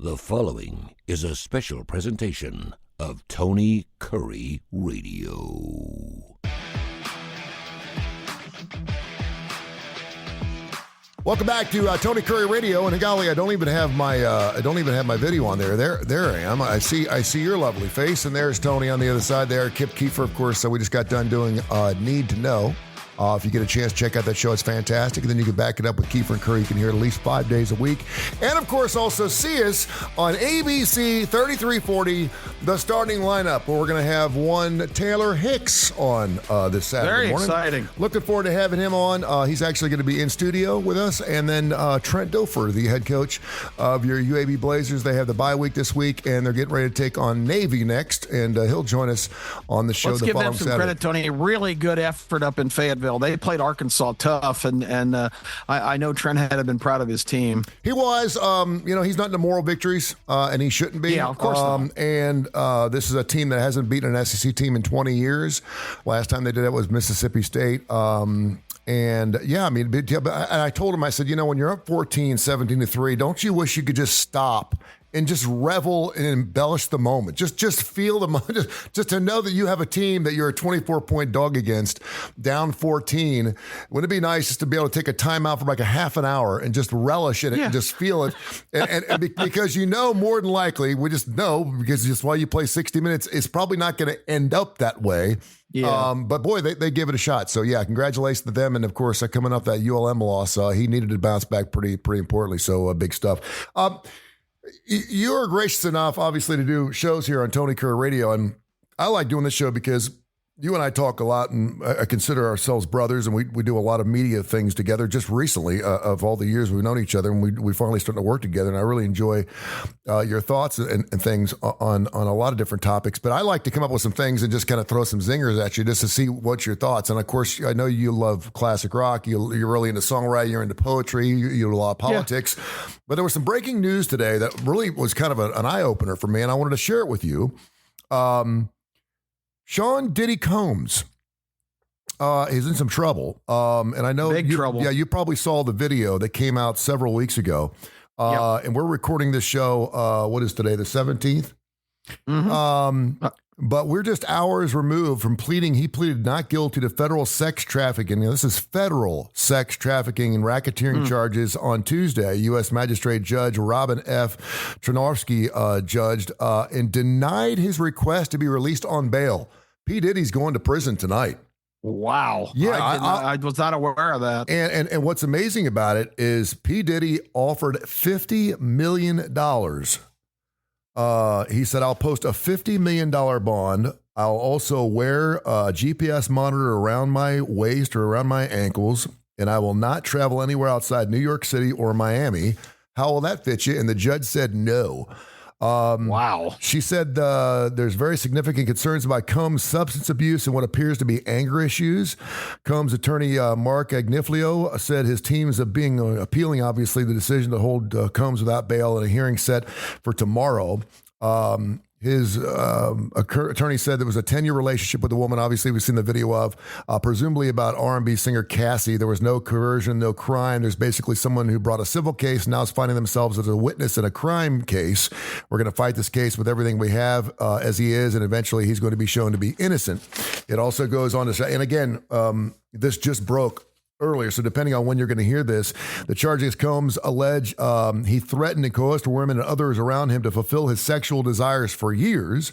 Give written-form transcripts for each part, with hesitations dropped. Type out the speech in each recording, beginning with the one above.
The following is a special presentation of Tony Kurre Radio. Welcome back to Tony Kurre Radio. And golly, I don't even have my video on there. There I am. I see your lovely face, and there's Tony on the other side there. Keefer, of course. So we just got done doing Need to Know. If you get a chance, check out that show. It's fantastic. And then you can back it up with Keefer and Kurre. You can hear it at least 5 days a week. And, of course, also see us on ABC 3340, the starting lineup, where we're going to have one Taylor Hicks on this Saturday morning. Very exciting. Looking forward to having him on. He's actually going to be in studio with us. And then Trent Dilfer, the head coach of your UAB Blazers. They have the bye week this week, and they're getting ready to take on Navy next. And he'll join us on the show the following Saturday. Let's give them some credit, Tony. Really good effort up in Fayetteville. They played Arkansas tough, and I know Trent had been proud of his team. He was. He's not into moral victories, and he shouldn't be. Yeah, of course not. And this is a team that hasn't beaten an SEC team in 20 years. Last time they did that was Mississippi State. And I told him, I said, when you're up 14, 17-3, don't you wish you could just stop and just revel and embellish the moment? Just feel the moment. Just to know that you have a team that you're a 24-point dog against, down 14. Wouldn't it be nice just to be able to take a timeout for like a half an hour and just relish in it and just feel it? and because more than likely, we just know, because just while you play 60 minutes, it's probably not going to end up that way. Yeah. But boy, they give it a shot. So yeah, congratulations to them. And of course, coming off that ULM loss, he needed to bounce back pretty importantly. So big stuff. You are gracious enough, obviously, to do shows here on Tony Kurre Radio. And I like doing this show because you and I talk a lot, and I consider ourselves brothers, and we do a lot of media things together just recently of all the years we've known each other, and we finally starting to work together. And I really enjoy your thoughts and things on a lot of different topics. But I like to come up with some things and just kind of throw some zingers at you just to see what's your thoughts. And of course, I know you love classic rock. You're really into songwriting. You're into poetry. You do a lot of politics. Yeah. But there was some breaking news today that really was kind of an eye-opener for me, and I wanted to share it with you. Sean Diddy Combs is in some trouble. And I know Big trouble. Yeah, you probably saw the video that came out several weeks ago. And we're recording this show, what is today, the 17th? Mm-hmm. But we're just hours removed from pleading. He pleaded not guilty to federal sex trafficking. Now, this is federal sex trafficking and racketeering charges on Tuesday. U.S. Magistrate Judge Robin F. Tronovsky judged and denied his request to be released on bail. P. Diddy's going to prison tonight. Wow. Yeah, I was not aware of that. And what's amazing about it is P. Diddy offered $50 million. He said, I'll post a $50 million bond. I'll also wear a GPS monitor around my waist or around my ankles, and I will not travel anywhere outside New York City or Miami. How will that fit you? And the judge said no. Wow. She said there's very significant concerns about Combs' substance abuse and what appears to be anger issues. Combs' attorney, Mark Agnifilo, said his team is appealing, obviously, the decision to hold Combs without bail in a hearing set for tomorrow. His attorney said there was a 10-year relationship with a woman, obviously we've seen the video of, presumably about R&B singer Cassie. There was no coercion, no crime. There's basically someone who brought a civil case, now is finding themselves as a witness in a crime case. We're going to fight this case with everything we have as he is, and eventually he's going to be shown to be innocent. It also goes on to say, and again, this just broke earlier, so depending on when you're going to hear this, the charges Combs allege he threatened and coerced women and others around him to fulfill his sexual desires for years.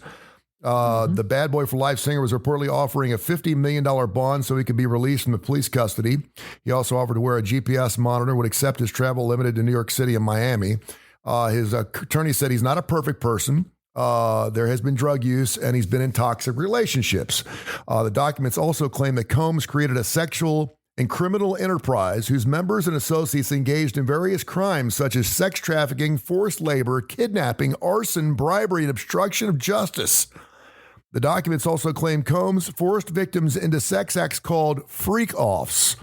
The Bad Boy for Life singer was reportedly offering a $50 million bond so he could be released from the police custody. He also offered to wear a GPS monitor, would accept his travel limited to New York City and Miami. His attorney said he's not a perfect person. There has been drug use, and he's been in toxic relationships. The documents also claim that Combs created a sexual and criminal enterprise whose members and associates engaged in various crimes such as sex trafficking, forced labor, kidnapping, arson, bribery, and obstruction of justice. The documents also claim Combs forced victims into sex acts called freak-offs,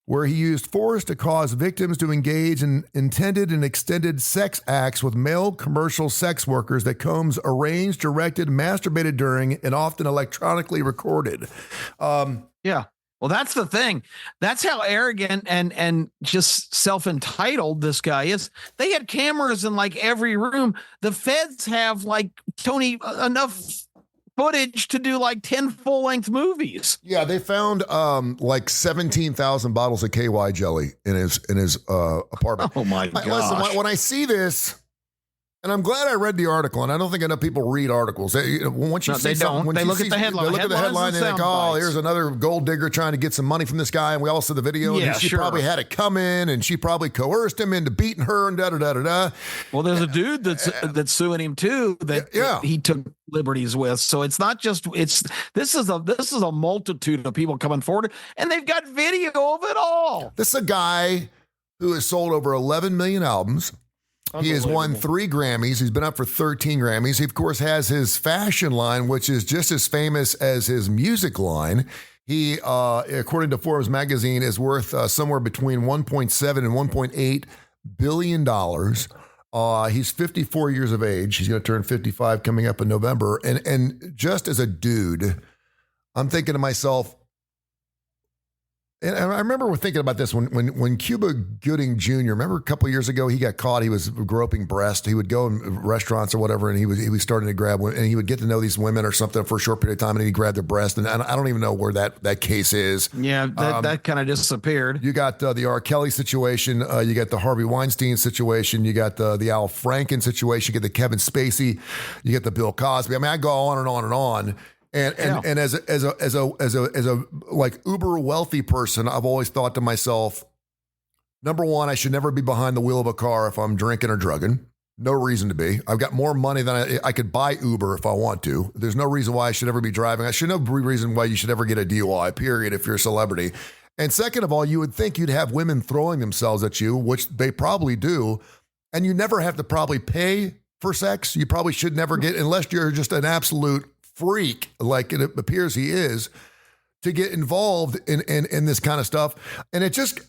where he used force to cause victims to engage in intended and extended sex acts with male commercial sex workers that Combs arranged, directed, masturbated during, and often electronically recorded. Yeah. Well, that's the thing. That's how arrogant and just self-entitled this guy is. They had cameras in like every room. The feds have like Tony enough footage to do like 10 full-length movies. Yeah, they found like 17,000 bottles of KY jelly in his apartment. Oh my gosh. Listen, when I see this, and I'm glad I read the article, and I don't think enough people read articles. Once you see something, when they look at the headline. They look at the headline and they think, "Oh, here's another gold digger trying to get some money from this guy." And we all saw the video. Yeah, and she probably had it come in, and she probably coerced him into beating her, and da da da da da. Well, there's a dude that's suing him too that he took liberties with. So it's not just this is a multitude of people coming forward, and they've got video of it all. This is a guy who has sold over 11 million albums. He has won 3 Grammys. He's been up for 13 Grammys. He, of course, has his fashion line, which is just as famous as his music line. He, according to Forbes magazine, is worth somewhere between $1.7 and $1.8 billion. He's 54 years of age. He's going to turn 55 coming up in November. And just as a dude, I'm thinking to myself, and I remember thinking about this when Cuba Gooding Jr., remember a couple of years ago, he got caught. He was groping breast. He would go in restaurants or whatever, and he was starting to grab women, and he would get to know these women or something for a short period of time, and he'd grab their breast. And I don't even know where that case is. Yeah, that kind of disappeared. You got the R. Kelly situation. You got the Harvey Weinstein situation. You got the Al Franken situation. You get the Kevin Spacey. You get the Bill Cosby. I mean, I go on and on and on. And as a like uber wealthy person, I've always thought to myself, number one, I should never be behind the wheel of a car if I'm drinking or drugging. No reason to be. I've got more money than I could buy Uber if I want to. There's no reason why I should ever be driving. I should no reason why you should ever get a DUI, period, if you're a celebrity. And second of all, you would think you'd have women throwing themselves at you, which they probably do, and you never have to probably pay for sex. You probably should never get, unless you're just an absolute freak, like it appears he is, to get involved in this kind of stuff. And it just,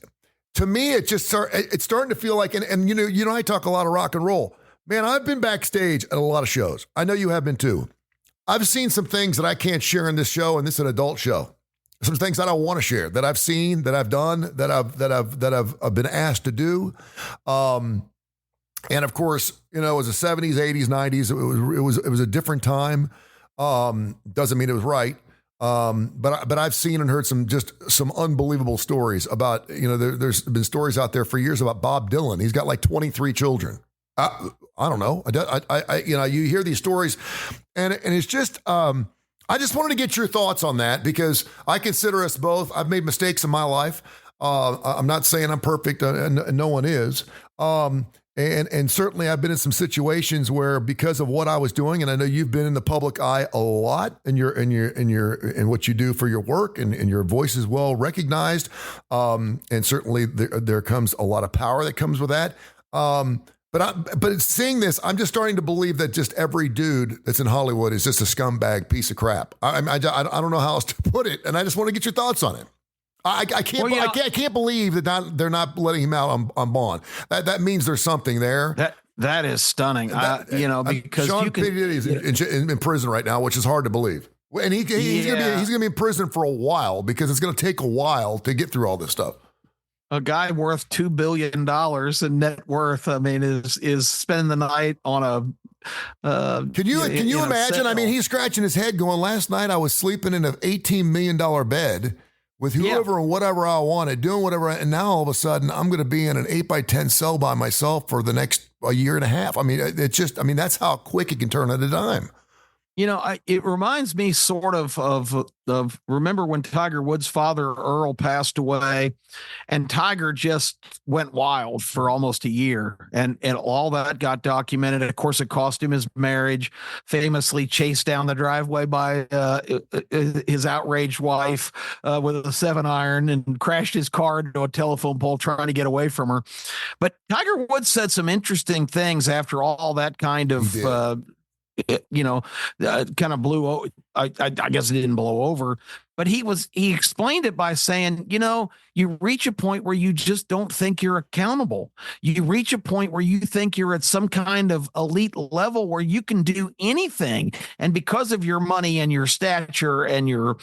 to me, it's starting to feel like, and you know, I talk a lot of rock and roll. Man, I've been backstage at a lot of shows. I know you have been too. I've seen some things that I can't share in this show, and this is an adult show. Some things I don't want to share that I've seen, that I've done, that I've been asked to do. And of course, you know, it was the 70s, 80s, 90s. It was a different time. Doesn't mean it was right. But I've seen and heard some unbelievable stories about, you know, there's been stories out there for years about Bob Dylan. He's got like 23 children. I don't know. You know, you hear these stories and it's just, I just wanted to get your thoughts on that because I consider us both, I've made mistakes in my life. I'm not saying I'm perfect and no one is. And certainly I've been in some situations where because of what I was doing, and I know you've been in the public eye a lot in what you do for your work and your voice is well recognized. And certainly there comes a lot of power that comes with that. But seeing this, I'm just starting to believe that just every dude that's in Hollywood is just a scumbag piece of crap. I don't know how else to put it. And I just want to get your thoughts on it. I can't believe that they're not letting him out on bond. That means there's something there. That is stunning. Because Sean P. Diddy's in prison right now, which is hard to believe. And he's gonna be in prison for a while because it's gonna take a while to get through all this stuff. A guy worth $2 billion in net worth, I mean, is spending the night on a. Can you imagine? I mean, he's scratching his head, going, "Last night I was sleeping in an $18 million bed." With whoever and whatever I wanted, doing whatever, and now all of a sudden I'm going to be in an 8x10 cell by myself for the next a year and a half. I mean, that's how quick it can turn at a dime. You know, it reminds me sort of remember when Tiger Woods' father, Earl, passed away, and Tiger just went wild for almost a year, and all that got documented. Of course, it cost him his marriage, famously chased down the driveway by his outraged wife with a 7-iron and crashed his car into a telephone pole trying to get away from her. But Tiger Woods said some interesting things after all that kind of kind of blew. I guess it didn't blow over, but he explained it by saying, you reach a point where you just don't think you're accountable. You reach a point where you think you're at some kind of elite level where you can do anything. And because of your money and your stature and your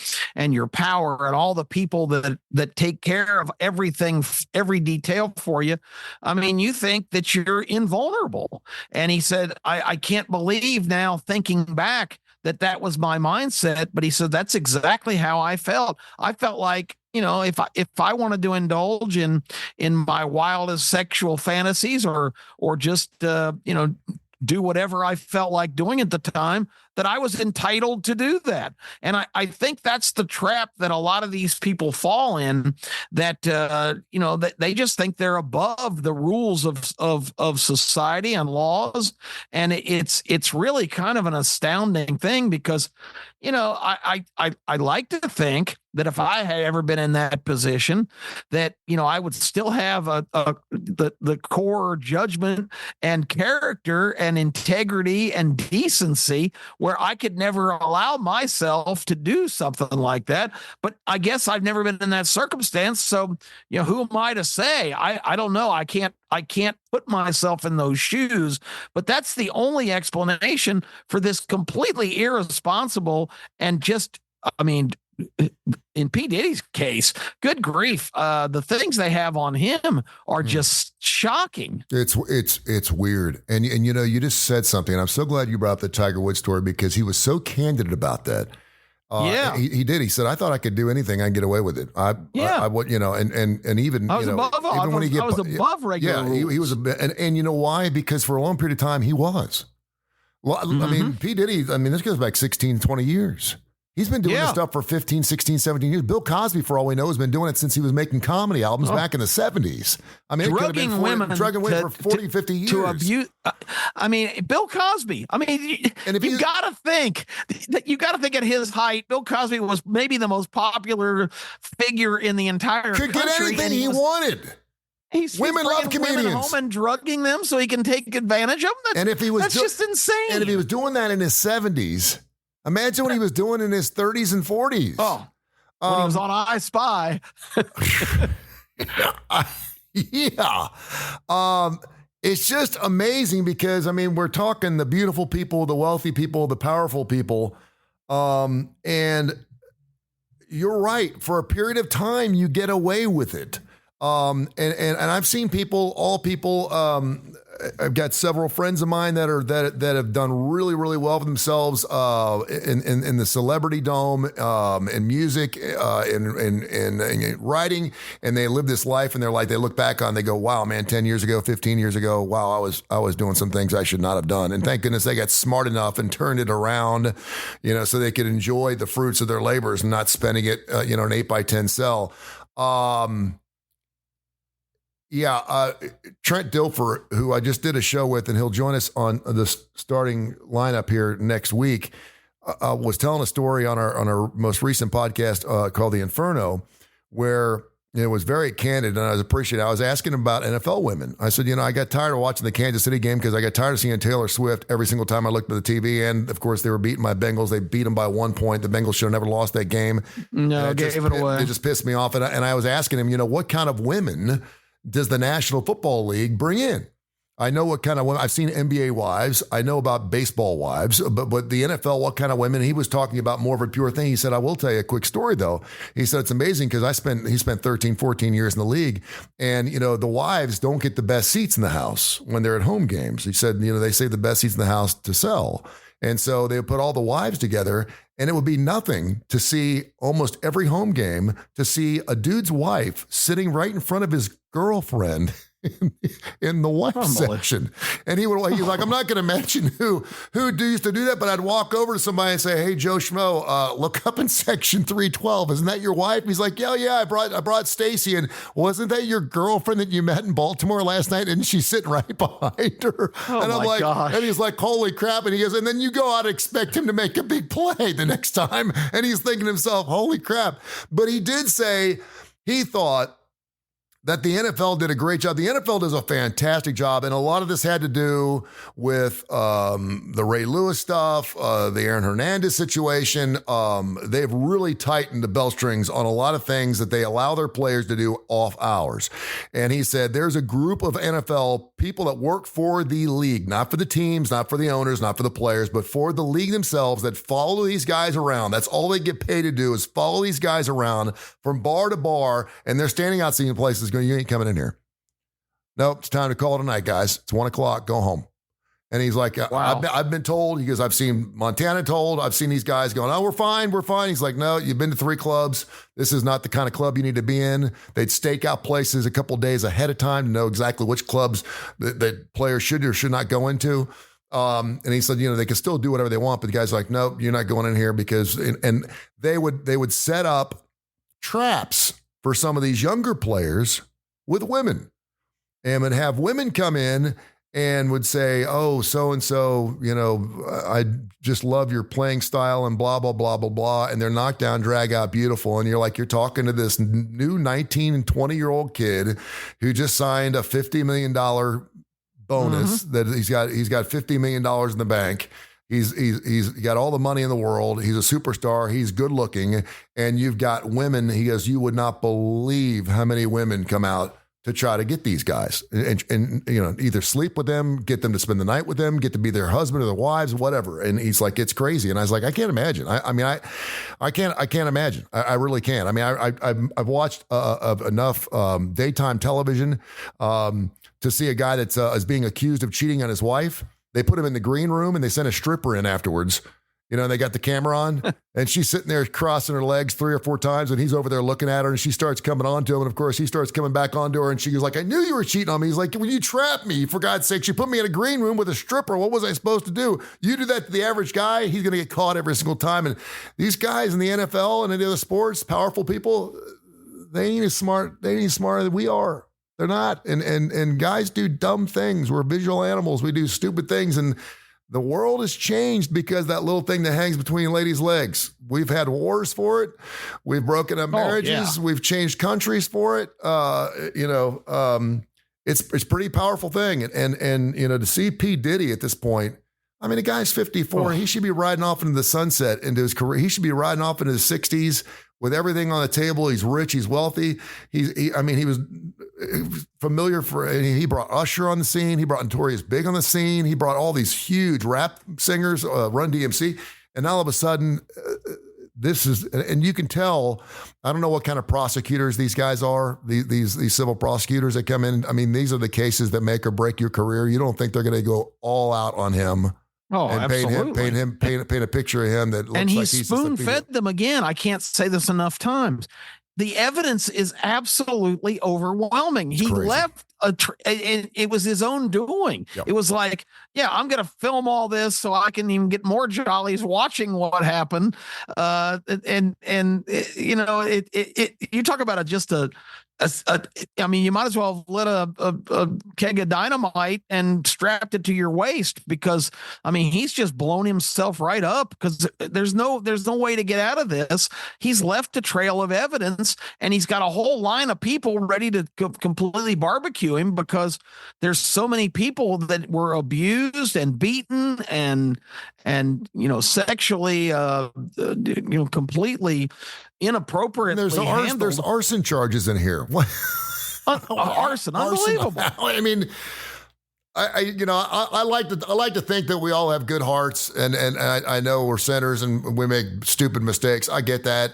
power and all the people that take care of everything, every detail for you, I mean, you think that you're invulnerable. And he said, I can't believe now, thinking back, that was my mindset. But he said, that's exactly how I felt. I felt like, if I wanted to indulge in my wildest sexual fantasies or just, do whatever I felt like doing at the time, that I was entitled to do that. And I think that's the trap that a lot of these people fall in, that, that they just think they're above the rules of society and laws. And it's really kind of an astounding thing, because, I like to think that if I had ever been in that position, that, I would still have the core judgment and character and integrity and decency, where I could never allow myself to do something like that. But I guess I've never been in that circumstance. So, who am I to say? I don't know. I can't put myself in those shoes, but that's the only explanation for this completely irresponsible and just, I mean, in P. Diddy's case, good grief, the things they have on him are just shocking. It's weird. And you just said something, and I'm so glad you brought up the Tiger Woods story, because he was so candid about that. He did. He said, I thought I could do anything. I can get away with it. And even, I was above regular rules. He was and you know why? Because for a long period of time, he was. Well, I mean, P. Diddy, this goes back 16, 20 years. He's been doing this stuff for 15, 16, 17 years. Bill Cosby, for all we know, has been doing it since he was making comedy albums back in the 70s. I mean, drugging women for 40, 50 years. To abuse. Bill Cosby. And you got to think at his height, Bill Cosby was maybe the most popular figure in the entire country. Could get anything he wanted. Women love comedians. Women home and drugging them so he can take advantage of them. That's just insane. And if he was doing that in his 70s, imagine what he was doing in his 30s and 40s. Oh, when he was on I Spy. It's just amazing because, we're talking the beautiful people, the wealthy people, the powerful people. And you're right. For a period of time, you get away with it. And I've seen all people, I've got several friends of mine that have done really, really well for themselves in the celebrity dome, in music, in writing, and they live this life, and they look back on, they go, wow, man, 10 years ago, 15 years ago, wow, I was doing some things I should not have done. And thank goodness they got smart enough and turned it around, so they could enjoy the fruits of their labors and not spending it, an 8x10 cell. Trent Dilfer, who I just did a show with, and he'll join us on the starting lineup here next week, was telling a story on our most recent podcast called The Inferno, where it was very candid, and I was appreciative. I was asking him about NFL women. I said, I got tired of watching the Kansas City game because I got tired of seeing Taylor Swift every single time I looked at the TV. And of course, they were beating my Bengals. They beat them by 1 point. The Bengals should have never lost that game. No, gave it away. It just pissed me off. And I was asking him, what kind of women does the National Football League bring in? I know what kind of women. I've seen NBA wives. I know about baseball wives, but the NFL, what kind of women? He was talking about more of a pure thing. He said, I will tell you a quick story, though. He said, it's amazing because he spent 13, 14 years in the league, and, the wives don't get the best seats in the house when they're at home games. He said, they save the best seats in the house to sell. And so they would put all the wives together, and it would be nothing to see almost every home game to see a dude's wife sitting right in front of his girlfriend in the wife section. And he's like, I'm not going to mention who used to do that, but I'd walk over to somebody and say, hey, Joe Schmo, look up in section 312. Isn't that your wife? He's like, yeah, I brought Stacy, and wasn't that your girlfriend that you met in Baltimore last night? And she's sitting right behind her. And I'm like, gosh. And he's like, holy crap. And he goes, and then you go out and expect him to make a big play the next time. And he's thinking to himself, holy crap. But he did say he thought that the NFL did a great job. The NFL does a fantastic job, and a lot of this had to do with the Ray Lewis stuff, the Aaron Hernandez situation. They've really tightened the bell strings on a lot of things that they allow their players to do off hours. And he said there's a group of NFL people that work for the league, not for the teams, not for the owners, not for the players, but for the league themselves that follow these guys around. That's all they get paid to do is follow these guys around from bar to bar, and they're standing out seeing places going, you ain't coming in here. Nope, it's time to call it a night, guys. It's 1 o'clock. Go home. And he's like, wow. I've been told, because I've seen Montana told, I've seen these guys going, oh, we're fine. He's like, no, you've been to 3 clubs. This is not the kind of club you need to be in. They'd stake out places a couple of days ahead of time to know exactly which clubs that players should or should not go into. And he said, they can still do whatever they want, but the guy's like, nope, you're not going in here because, and they would set up traps for some of these younger players with women, and would have women come in and would say, oh, so-and-so, I just love your playing style and blah, blah, blah, blah, blah. And they're knocked down, drag out, beautiful. And you're talking to this new 19 and 20-year-old kid who just signed a $50 million bonus that he's got $50 million in the bank. He's got all the money in the world. He's a superstar. He's good looking. And you've got women. He goes, you would not believe how many women come out to try to get these guys and either sleep with them, get them to spend the night with them, get to be their husband or their wives, whatever. And he's like, it's crazy. And I was like, I can't imagine. I can't imagine. I really can't. I mean, I've watched enough daytime television to see a guy that's is being accused of cheating on his wife. They put him in the green room and they sent a stripper in afterwards. And they got the camera on and she's sitting there crossing her legs 3 or 4 times and he's over there looking at her and she starts coming on to him. And of course he starts coming back onto her and she goes like, I knew you were cheating on me. He's like, well, you trapped me, for God's sake. You put me in a green room with a stripper. What was I supposed to do? You do that to the average guy, he's going to get caught every single time. And these guys in the NFL and any other sports, powerful people, they ain't as smart. They ain't as smart than we are. They're not. And guys do dumb things. We're visual animals. We do stupid things. And the world has changed because that little thing that hangs between ladies' legs. We've had wars for it. We've broken up marriages. We've changed countries for it. It's a pretty powerful thing. And to see P. Diddy at this point, I mean, the guy's 54. He should be riding off into the sunset into his career. He should be riding off into his 60s with everything on the table. He's rich. He's wealthy. He was familiar he brought Usher on the scene. He brought Notorious Big on the scene. He brought all these huge rap singers, Run DMC. And all of a sudden, and you can tell, I don't know what kind of prosecutors these guys are, these civil prosecutors that come in. I mean, these are the cases that make or break your career. You don't think they're going to go all out on him. Oh, and absolutely. paint a picture of him that looks and like he he's spoon-fed them again. I can't say this enough times. The evidence is absolutely overwhelming. He left and it was his own doing. Yep. It was like, yeah, I'm going to film all this so I can even get more jollies watching what happened. You talk about I mean, you might as well have lit a keg of dynamite and strapped it to your waist, because I mean, he's just blown himself right up, because there's no way to get out of this. He's left a trail of evidence, and he's got a whole line of people ready to completely barbecue him, because there's so many people that were abused and beaten and sexually completely inappropriately handled. There's arson charges in here. What? Arson, unbelievable. I mean, I like to think that we all have good hearts, and I know we're sinners and we make stupid mistakes. I get that.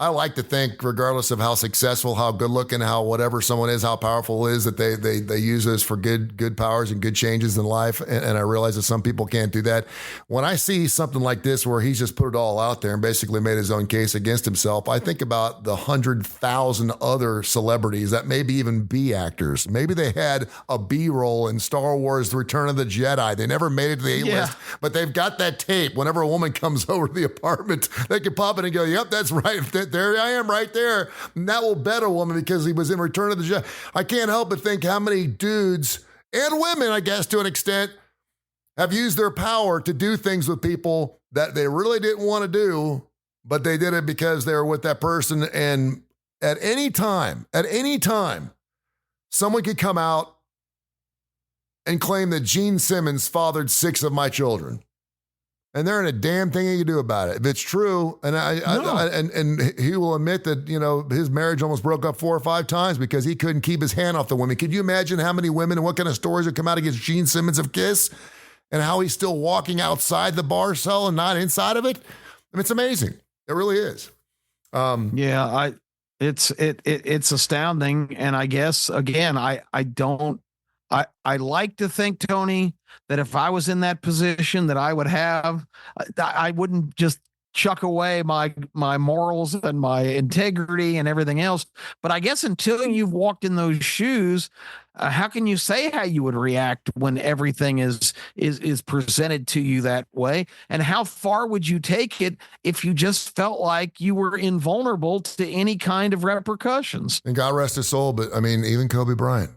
I like to think, regardless of how successful, how good looking, how whatever someone is, how powerful it is, that they use those for good powers and good changes in life. And I realize that some people can't do that. When I see something like this, where he's just put it all out there and basically made his own case against himself, I think about the 100,000 other celebrities that maybe even B actors. Maybe they had a B role in Star Wars: The Return of the Jedi. They never made it to the A-list, but they've got that tape. Whenever a woman comes over to the apartment, they can pop it and go, yep, that's right. There I am right there. And that will bet a woman, because he was in Return of the Jedi. I can't help but think how many dudes and women, I guess to an extent, have used their power to do things with people that they really didn't want to do, but they did it because they were with that person. And at any time, someone could come out and claim that Gene Simmons fathered 6 of my children. And there ain't a damn thing he can do about it. If it's true, and and he will admit that, his marriage almost broke up 4 or 5 times because he couldn't keep his hand off the women. Could you imagine how many women and what kind of stories would come out against Gene Simmons of Kiss and how he's still walking outside the bar cell and not inside of it? I mean, it's amazing. It really is. It's astounding. And I guess, again, I like to think, Tony, that if I was in that position, that I wouldn't just chuck away my morals and my integrity and everything else. But I guess until you've walked in those shoes, how can you say how you would react when everything is presented to you that way? And how far would you take it if you just felt like you were invulnerable to any kind of repercussions? And God rest his soul, but I mean, even Kobe Bryant.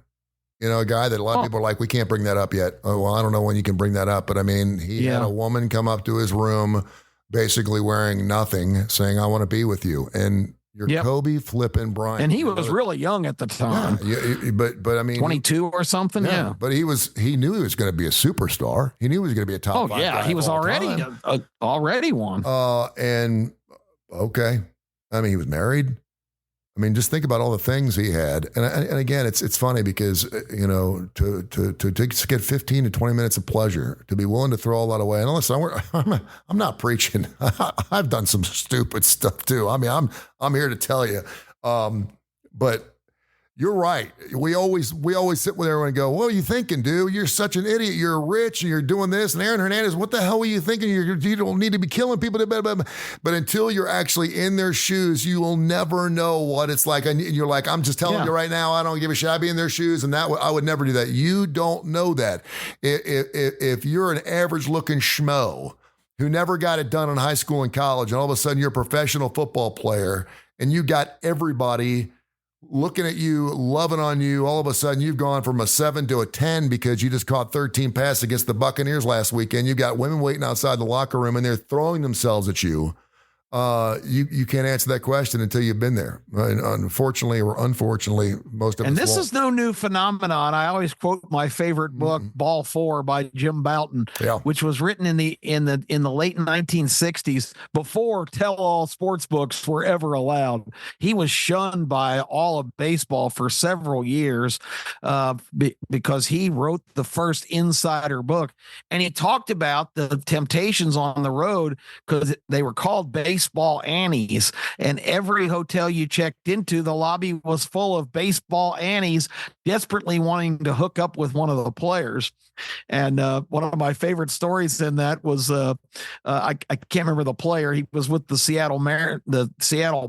A guy that a lot of people are like, we can't bring that up yet. Oh, well, I don't know when you can bring that up. But I mean, he had a woman come up to his room basically wearing nothing, saying, I want to be with you. And you're Kobe flipping Bryant. And he was really young at the time. Yeah, but I mean. 22 or something, yeah. But he knew he was going to be a superstar. He knew he was going to be a top 5 guy. He was already one. And okay. I mean, he was married. I mean, just think about all the things he had, and again, it's funny because to get 15 to 20 minutes of pleasure, to be willing to throw all that away. And listen, I'm not preaching. I've done some stupid stuff too. I mean, I'm here to tell you, but you're right. We always sit with everyone and go, "What are you thinking, dude? You're such an idiot. You're rich and you're doing this." And Aaron Hernandez, what the hell were you thinking? You don't need to be killing people. But until you're actually in their shoes, you will never know what it's like. And you're like, I'm just telling you right now, I don't give a shit. I'd be in their shoes, and I would never do that. You don't know that. If you're an average looking schmo who never got it done in high school and college, and all of a sudden you're a professional football player, and you got everybody looking at you, loving on you, all of a sudden you've gone from a 7 to a 10 because you just caught 13 passes against the Buccaneers last weekend. You've got women waiting outside the locker room and they're throwing themselves at you. You can't answer that question until you've been there. Unfortunately or unfortunately, most of us. And this is no new phenomenon. I always quote my favorite book, Ball 4 by Jim Bouton, which was written in the late 1960s, before tell-all sports books were ever allowed. He was shunned by all of baseball for several years because he wrote the first insider book, and he talked about the temptations on the road because they were called baseball Annies, and every hotel you checked into, the lobby was full of baseball Annies desperately wanting to hook up with one of the players. And one of my favorite stories in that was I can't remember the player. He was with the Seattle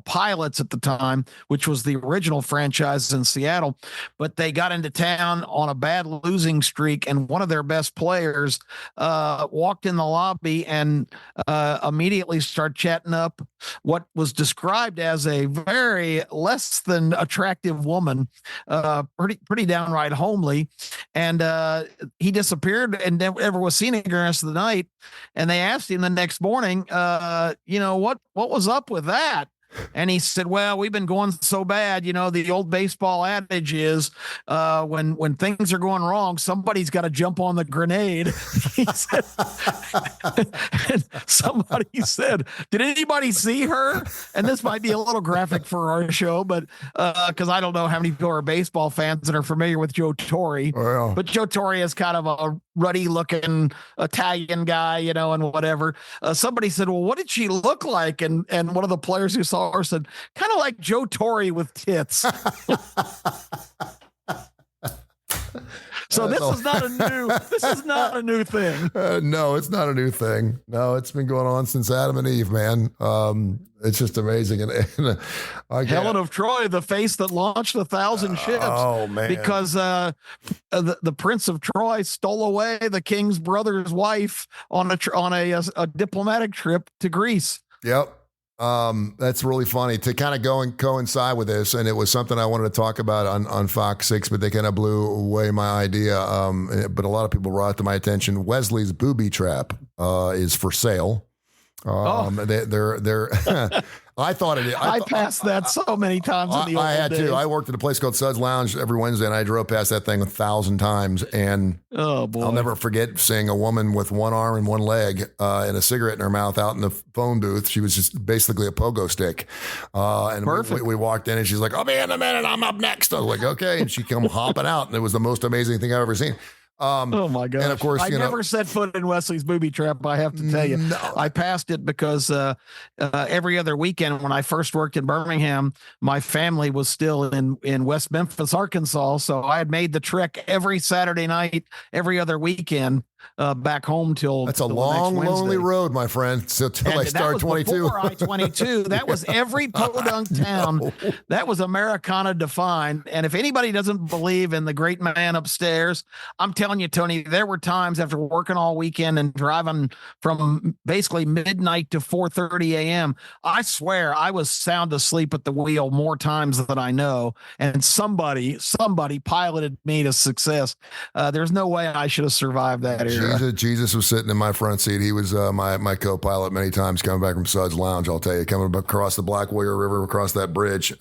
Pilots at the time, which was the original franchise in Seattle. But they got into town on a bad losing streak, and one of their best players walked in the lobby and immediately started chatting up what was described as a very less than attractive woman, pretty downright homely, and he disappeared and never was seen again the rest of the night. And they asked him the next morning, what was up with that? And he said, well, we've been going so bad. The old baseball adage is when things are going wrong, somebody's got to jump on the grenade. He said, and somebody said, did anybody see her? And this might be a little graphic for our show, but because I don't know how many people are baseball fans and are familiar with Joe Torre. Oh, yeah. But Joe Torre is kind of a ruddy looking Italian guy, and whatever. Somebody said, well, what did she look like? And one of the players who saw her said, kind of like Joe Torre with tits. So this is not a new thing. No, it's not a new thing. No, it's been going on since Adam and Eve, man. It's just amazing. And Helen of Troy, the face that launched 1,000 ships. Oh man! Because the Prince of Troy stole away the king's brother's wife on a diplomatic trip to Greece. Yep. That's really funny to kind of go and coincide with this. And it was something I wanted to talk about on Fox 6, but they kind of blew away my idea. But a lot of people brought it to my attention. Wesley's Booby Trap is for sale. They're I thought it. I passed that so many times in the old I had days. to. I worked at a place called Suds Lounge every Wednesday, and I drove past that thing 1,000 times. And oh boy, I'll never forget seeing a woman with one arm and one leg and a cigarette in her mouth out in the phone booth. She was just basically a pogo stick. And we walked in, and she's like, "I'll be in a minute. I'm up next." I was like, "Okay," and she come hopping out, and it was the most amazing thing I've ever seen. Oh my God! And of course, I never set foot in Wesley's booby trap. I have to tell you, I passed it because every other weekend when I first worked in Birmingham, my family was still in West Memphis, Arkansas. So I had made the trek every Saturday night, every other weekend back home till that's a long, lonely road, my friend. So till I start 22. Before I-22, that was every podunk town. That was Americana defined. And if anybody doesn't believe in the great man upstairs, I'm telling you, Tony, there were times after working all weekend and driving from basically midnight to 4:30 a.m. I swear I was sound asleep at the wheel more times than I know. And somebody piloted me to success. There's no way I should have survived that era. Jesus was sitting in my front seat. He was my co-pilot many times coming back from Suds Lounge. I'll tell you, coming across the Black Warrior River, across that bridge.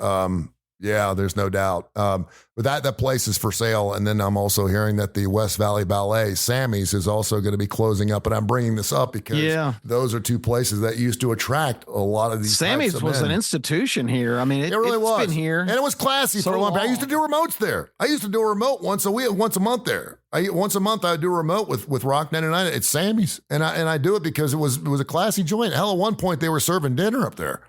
Yeah, there's no doubt. But that place is for sale. And then I'm also hearing that the West Valley Ballet, Sammy's, is also going to be closing up. And I'm bringing this up because those are two places that used to attract a lot of these. Sammy's was an institution here. I mean, it really was. Been here. And it was classy for a long time. I used to do remotes there. I used to do a remote once a month there. Once a month I would do a remote with Rock 99 at Sammy's. And I do it because it was a classy joint. Hell, at one point they were serving dinner up there.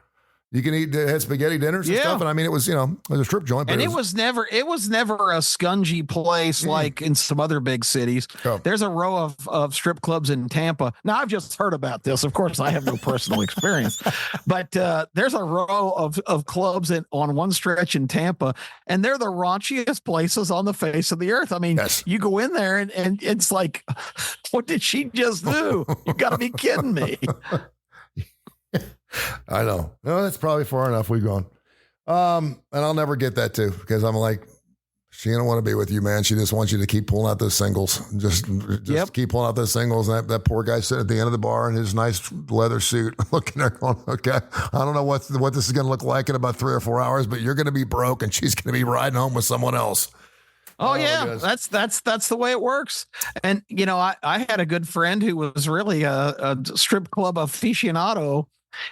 You can eat, had spaghetti dinners and stuff. And I mean, it was a strip joint. But and it was never a scungy place like in some other big cities. Oh. There's a row of strip clubs in Tampa. Now, I've just heard about this. Of course, I have no personal experience, but there's a row of clubs on one stretch in Tampa, and they're the raunchiest places on the face of the earth. I mean, you go in there and it's like, what did she just do? You got to be kidding me. I know. No, that's probably far enough. We've gone. And I'll never get that too, because I'm like, she don't want to be with you, man. She just wants you to keep pulling out those singles. Just keep pulling out those singles. And that poor guy sitting at the end of the bar in his nice leather suit, looking there going, okay, I don't know what this is going to look like in about 3 or 4 hours, but you're going to be broke and she's going to be riding home with someone else. Oh yeah, that's the way it works. And I had a good friend who was really a strip club aficionado.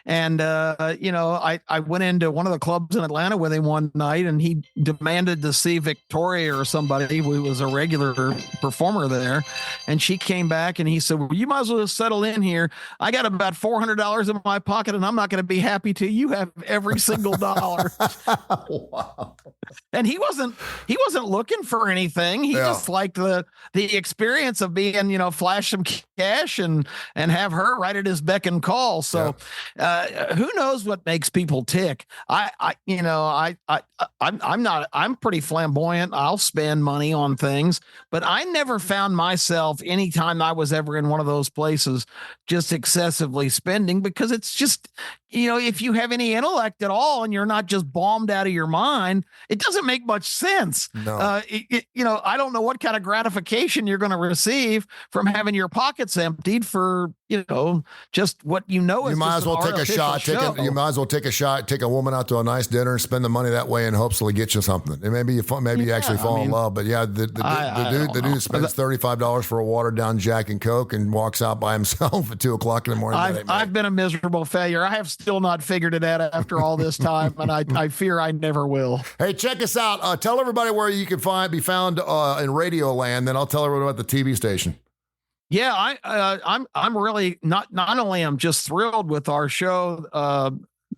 And, I went into one of the clubs in Atlanta with him one night, and he demanded to see Victoria or somebody who was a regular performer there. And she came back and he said, well, you might as well settle in here. I got about $400 in my pocket, and I'm not going to be happy till you have every single dollar. Wow. And he wasn't looking for anything. He just liked the experience of being, flash some cash and have her right at his beck and call. So, who knows what makes people tick? I'm pretty flamboyant. I'll spend money on things, but I never found myself anytime I was ever in one of those places just excessively spending, because it's just, if you have any intellect at all and you're not just bombed out of your mind, it doesn't make much sense. No. I don't know what kind of gratification you're going to receive from having your pockets emptied for, just what you might as well take a shot. You might as well take a shot, take a woman out to a nice dinner, and spend the money that way, and hopefully get you something. And maybe you actually fall in love. But yeah, the dude spends $35 for a watered down Jack and Coke and walks out by himself at 2:00 in the morning. I've been a miserable failure. I have still not figured it out after all this time, and I fear I never will. Hey, check us out. Tell everybody where you can be found in Radio Land. Then I'll tell everyone about the TV station. Yeah, I'm really not only I'm just thrilled with our show,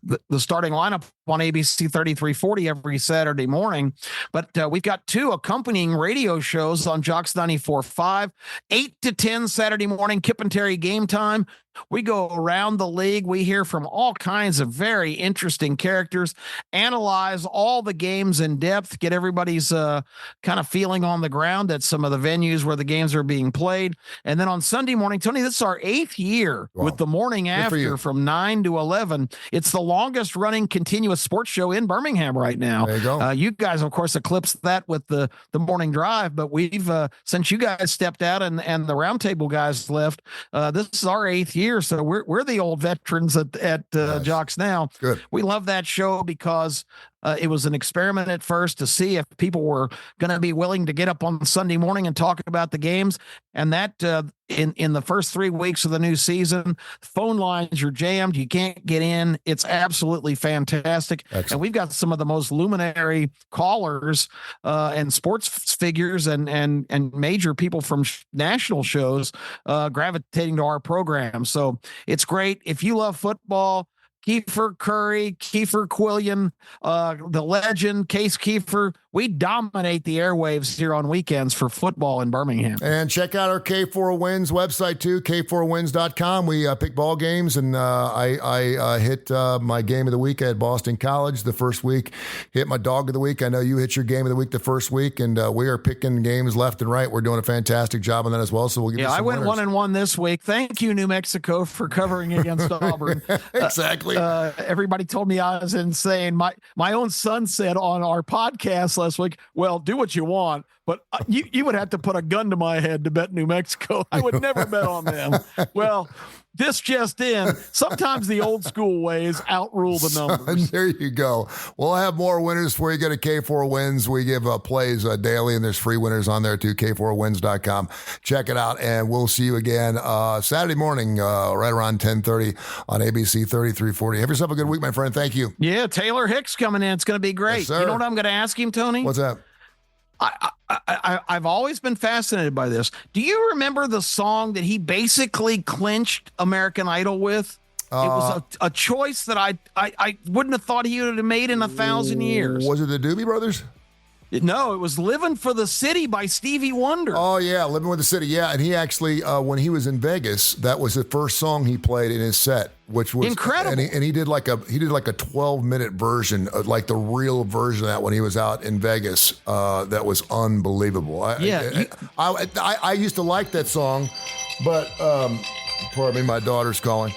the starting lineup on ABC 3340 every Saturday morning, but we've got 2 accompanying radio shows on Jocks 94.5, 8 to 10 Saturday morning, Kip and Terry Game Time. We go around the league. We hear from all kinds of very interesting characters, analyze all the games in depth, get everybody's kind of feeling on the ground at some of the venues where the games are being played. And then on Sunday morning, Tony, this is our 8th year with the morning after from 9 to 11. It's the longest running continuous sports show in Birmingham right now. There you go. You guys, of course, eclipsed that with the morning drive, but we've since you guys stepped out and the roundtable guys left, this is our 8th year. years, so we're the old veterans at Nice. Jocks now. Good. We love that show because it was an experiment at first to see if people were going to be willing to get up on Sunday morning and talk about the games. And that in the first 3 weeks of the new season, phone lines are jammed. You can't get in. It's absolutely fantastic. Excellent. And we've got some of the most luminary callers and sports figures and major people from national shows gravitating to our program. So it's great. If you love football, Keefer, Kurre, Keefer Quillian, the legend, Case Keefer. We dominate the airwaves here on weekends for football in Birmingham. And check out our K4 Wins website too, k4wins.com. We pick ball games, and I hit my game of the week at Boston College the first week, hit my dog of the week. I know you hit your game of the week the first week, and we are picking games left and right. We're doing a fantastic job on that as well. So we'll give you some I went winners. 1-1 this week. Thank you, New Mexico, for covering against Auburn. Exactly. Everybody told me I was insane. My own son said on our podcast last week, well, do what you want, but you would have to put a gun to my head to bet New Mexico. I would never bet on them. Well, this just in, sometimes the old school ways outrule the numbers. There you go. We'll have more winners for you. Go to K4 Wins. We give plays daily, and there's free winners on there too, k4wins.com. Check it out, and we'll see you again Saturday morning right around 10:30 on ABC 3340. Have yourself a good week, my friend. Thank you. Yeah, Taylor Hicks coming in. It's going to be great. Yes, sir. You know what I'm going to ask him, Tony? What's that? I've always been fascinated by this. Do you remember the song that he basically clinched American Idol with? It was a choice that I wouldn't have thought he would have made in 1,000 years. Was it the Doobie Brothers? No, it was Living for the City by Stevie Wonder. Oh, yeah, Living with the City. Yeah, and he actually, when he was in Vegas, that was the first song he played in his set, which was incredible. And he did like a 12-minute version, like the real version of that when he was out in Vegas. That was unbelievable. I used to like that song, but pardon me, my daughter's calling.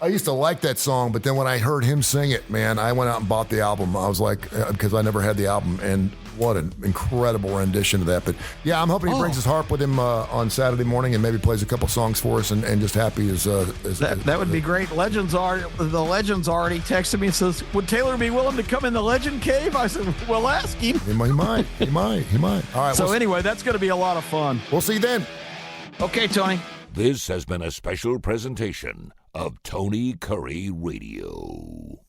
I used to like that song, but then when I heard him sing it, man, I went out and bought the album. I was like, because I never had the album, and what an incredible rendition of that. But yeah, I'm hoping he brings his harp with him on Saturday morning and maybe plays a couple songs for us and just happy as that would be great. The legends already texted me and says, would Taylor be willing to come in the Legend Cave? I said, well, ask him. He might. All right. So anyway, that's going to be a lot of fun. We'll see you then. Okay, Tony. This has been a special presentation of Tony Curry Radio.